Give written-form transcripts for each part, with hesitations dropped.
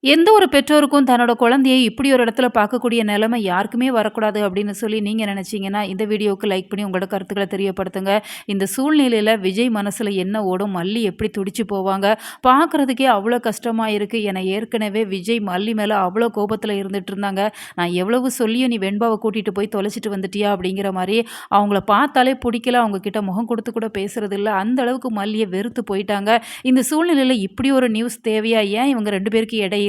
எந்த ஒரு பெற்றோருக்கும் தன்னோட குழந்தைய இப்படி ஒரு இடத்துல பார்க்கக்கூடிய நிலைமை யாருக்குமே வரக்கூடாது அப்படின்னு சொல்லி நீங்க நினைச்சீங்கன்னா, இந்த வீடியோவுக்கு லைக் பண்ணி உங்களோட கருத்துக்கள தெரியப்படுத்துங்க. இந்த சூழ்நிலையில விஜய் மனசுல என்ன ஓடும்? மல்லி எப்படி துடிச்சு போவாங்க? பார்க்கறதுக்கே அவ்வளோ கஷ்டமா இருக்கு. ஏன்னா ஏற்கனவே விஜய் மல்லி மேல அவ்வளோ கோபத்துல இருந்துட்டு இருந்தாங்க. நான் எவ்வளவு சொல்லியும் நீ வெண்பாவ கூட்டிட்டு போய் தொலைச்சிட்டு வந்துட்டியா? அப்படிங்கிற மாரி அவங்கள பார்த்தாலே புடிக்கல. அவங்க கிட்ட முகம் கொடுத்து கூட பேசுறதில்ல. அந்த அளவுக்கு மல்லிய வெறுத்து போயிட்டாங்க. இந்த சூழ்நிலையில இப்படி ஒரு நியூஸ் தேவையா? ஏன் இவங்க 2 பேருக்கு இடையில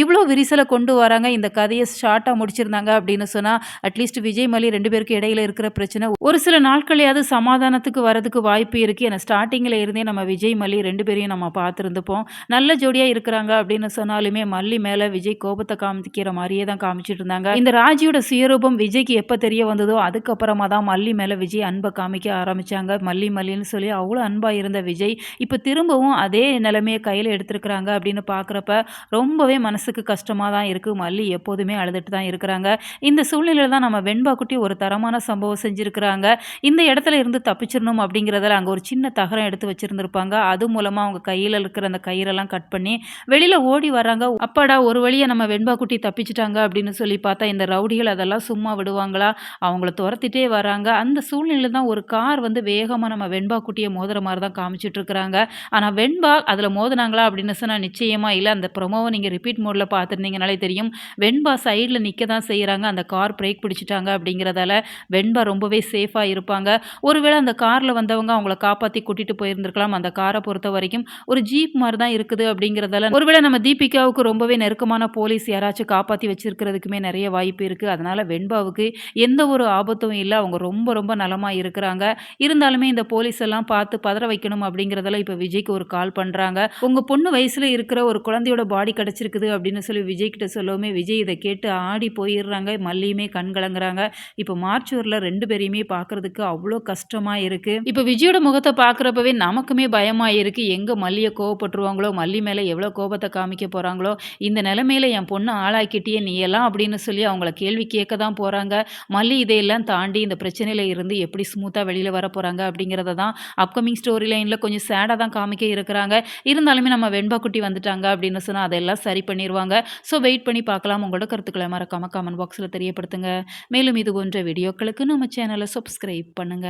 இவ்ளோ விரிசல கொண்டு வராங்க. இந்த கதைய ஷார்ட்டா முடிச்சிருந்தாங்க அப்படின்னு சொன்னா, அட்லீஸ்ட் விஜய், மல்லி 2 பேருக்கு இடையில இருக்கிற பிரச்சனை ஒரு சில நாட்கள்லயாவது சமாதானத்துக்கு வரதுக்கு வாய்ப்பு இருக்கு. ஏன்னா ஸ்டார்ட்டிங்ல இருந்தே நம்ம விஜய், மல்லி 2 பேரையும் நம்ம பார்த்திருந்துப்போம். நல்ல ஜோடியா இருக்கிறாங்க அப்படின்னு சொன்னாலுமே, மல்லி மேல விஜய் கோபத்த காமிக்கிற மாரியே தான் காமிச்சுட்டு இருந்தாங்க. இந்த ராஜியோட சுயரூபம் விஜய்க்கு எப்ப தெரிய வந்ததோ, அதுக்கப்புறமா தான் மல்லி மேல விஜய் அன்ப காமிக்க ஆரம்பிச்சாங்க. மல்லி மல்லின்னு சொல்லி அவ்ளோ அன்பா இருந்த விஜய், இப்ப திரும்பவும் அதே நிலைமைய கையில எடுத்திருக்கிறாங்க அப்படின்னு பார்க்குறப்ப, ரொம்பவே மனசுக்கு கஷ்டமா தான் இருக்கு. மல்லி எப்போதுமே அழுதுட்டு தான் இருக்கிறாங்க. இந்த சூழ்நிலையில தான் நம்ம வெண்பா குட்டி ஒரு தரமான சம்பவம் செஞ்சிருக்கிறாங்க. இந்த இடத்துல இருந்து தப்பிச்சிரணும் அப்படிங்கிறதால அங்க ஒரு சின்ன தகரம் எடுத்து வச்சிருந்திருப்பாங்க. அது மூலமா அவங்க கையில இருக்கிற அந்த கயிறெல்லாம் கட் பண்ணி வெளியில ஓடி வராங்க. அப்பாடா! ஒரு வழியா நம்ம வெண்பா குட்டி தப்பிச்சுட்டாங்க அப்படின்னு சொல்லி பார்த்தா, இந்த ரவுடிகள் அதெல்லாம் சும்மா விடுவாங்களா? அவங்கள தொரத்திட்டே வராங்க. அந்த சூழ்நிலையில தான் ஒரு கார் வந்து வேகமா நம்ம வெண்பா குட்டிய மோதுற மாரி தான் காமிச்சுட்டு இருக்கிறாங்க. ஆனா வெண்பா அதுல மோதுனாங்களா அப்படின்னு சொன்னா நிச்சயமா இல்ல. அந்த ப்ரொமோவ நீங்க ரிப்பீட் மோட்ல பார்த்துருந்தீங்கனாலே தெரியும். வெண்பா சைட்ல நிக்க தான் செய்றாங்க. அந்த கார் பிரேக் பிடிச்சுட்டாங்க அப்படிங்கிறதால, வெண்பா ரொம்பவே சேஃபா இருப்பாங்க. ஒருவேள அந்த கார்ல வந்தவங்க அவங்கள காப்பாத்தி கூட்டிட்டு போயிருந்திருக்கலாம். அந்த கார பொறுத்தவரைக்கும் ஒரு ஜீப் மாரி தான் இருக்குது அப்படிங்கிறதால, ஒருவேள நம்ம தீபிகாவுக்கு ரொம்பவே நெருக்கமான போலீஸ் யாராச்சும் காப்பாத்தி வச்சிருக்கிறதுக்குமே நெறைய வாய்ப்பு இருக்கு. அதனால வெண்பாவுக்கு எந்த ஒரு ஆபத்தும் இல்ல. அவங்க ரொம்ப ரொம்ப நலமா இருக்கிறாங்க. இருந்தாலுமே இந்த போலீஸ் எல்லாம் பார்த்து பதற வைக்கணும் அப்படிங்கிறதால இப்ப விஜய்க்கு ஒரு கால் பண்றாங்க. உங்க பொண்ணு வயசுல இருக்கிற ஒரு குழந்தையோட பாடி கிடைச்சிருக்குது அப்படின்னு சொல்லி விஜய் கிட்ட சொல்லவுமே, விஜய் இத கேட்டு ஆடி போயிர்றாங்க. மல்லியுமே கண் கலங்குறாங்க. இப்ப மார்ச்சூர்ல 2 பேரையுமே பார்க்கறதுக்கு அவ்ளோ கஷ்டமா இருக்கு. இப்ப விஜயோட முகத்த பார்க்குறப்பவே நமக்குமே பயமா இருக்கு. எங்க மல்லிய கோவப்பட்டுருவாங்களோ? மல்லி மேல எவ்வளோ கோபத்த காமிக்க போறாங்களோ? இந்த நிலைமையில என் பொண்ண ஆளாக்கிட்டியே நீ எல்லாம் அப்படின்னு சொல்லி அவங்கள கேள்வி கேட்க தான் போறாங்க. மல்லி இதையெல்லாம் தாண்டி இந்த பிரச்சனையில இருந்து எப்படி ஸ்மூத்தா வெளியில வரப்போறாங்க அப்படிங்கிறத தான் அப்கமிங் ஸ்டோரி லைன்ல கொஞ்சம் சேடா தான் காமிக்க இருக்கிறாங்க. இருந்தாலுமே நம்ம வெண்பா குட்டி வந்துட்டாங்க அப்படின்னு சொன்னா அதெல்லாம் சரி பண்ணிருவாங்க. ஸோ வெயிட் பண்ணி பார்க்கலாம். உங்களோட கருத்துக்கள மறக்காம கமெண்ட் பாக்ஸ்ல தெரியப்படுத்துங்க. மேலும் இது போன்ற வீடியோக்களுக்கு நம்ம சேனல சப்ஸ்கிரைப் பண்ணுங்க.